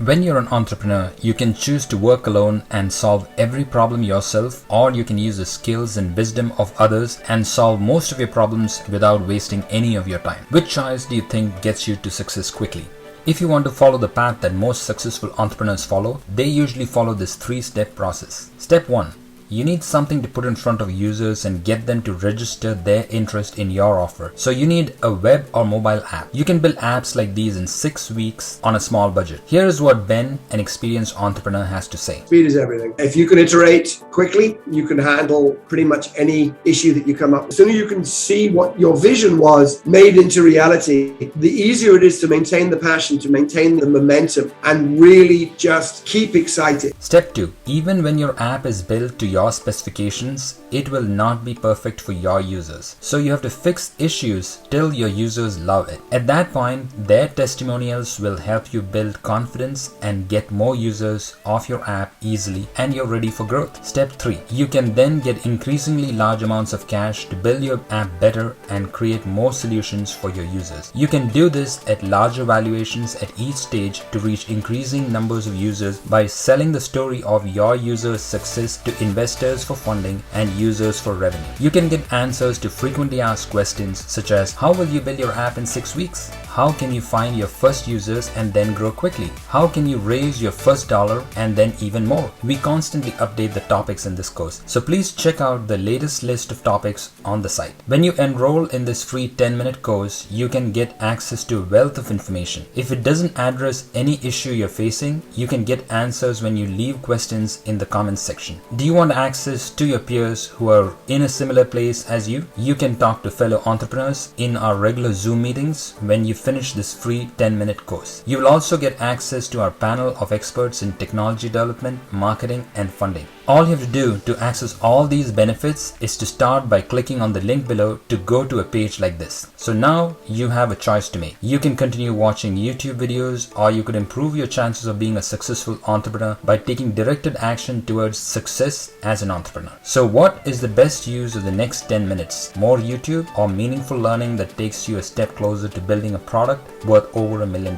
When you're an entrepreneur, you can choose to work alone and solve every problem yourself, or you can use the skills and wisdom of others and solve most of your problems without wasting any of your time. Which choice do you think gets you to success quickly? If you want to follow the path that most successful entrepreneurs follow, they usually follow this 3-step process. Step 1. You need something to put in front of users and get them to register their interest in your offer. So you need a web or mobile app. You can build apps like these in 6 weeks on a small budget. Here is what Ben, an experienced entrepreneur, has to say. Speed is everything. If you can iterate quickly, you can handle pretty much any issue that you come up with. The sooner you can see what your vision was made into reality, the easier it is to maintain the passion, to maintain the momentum, and really just keep excited. Step 2. Even when your app is built to your specifications, it will not be perfect for your users. So you have to fix issues till your users love it. At that point, their testimonials will help you build confidence and get more users of your app easily, and you're ready for growth. Step 3. You can then get increasingly large amounts of cash to build your app better and create more solutions for your users. You can do this at larger valuations at each stage to reach increasing numbers of users by selling the story of your users' success to investors for funding and users for revenue. You can get answers to frequently asked questions such as, how will you build your app in 6 weeks? How can you find your first users and then grow quickly? How can you raise your first dollar and then even more? We constantly update the topics in this course, so please check out the latest list of topics on the site. When you enroll in this free 10-minute course, you can get access to a wealth of information. If it doesn't address any issue you're facing, you can get answers when you leave questions in the comments section. Do you want access to your peers who are in a similar place as you? You can talk to fellow entrepreneurs in our regular Zoom meetings when you finish this free 10-minute course. You will also get access to our panel of experts in technology development, marketing, and funding. All you have to do to access all these benefits is to start by clicking on the link below to go to a page like this. So now you have a choice to make. You can continue watching YouTube videos, or you could improve your chances of being a successful entrepreneur by taking directed action towards success as an entrepreneur. So what is the best use of the next 10 minutes? More YouTube or meaningful learning that takes you a step closer to building a product worth over $1 million?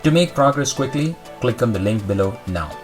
To make progress quickly, click on the link below now.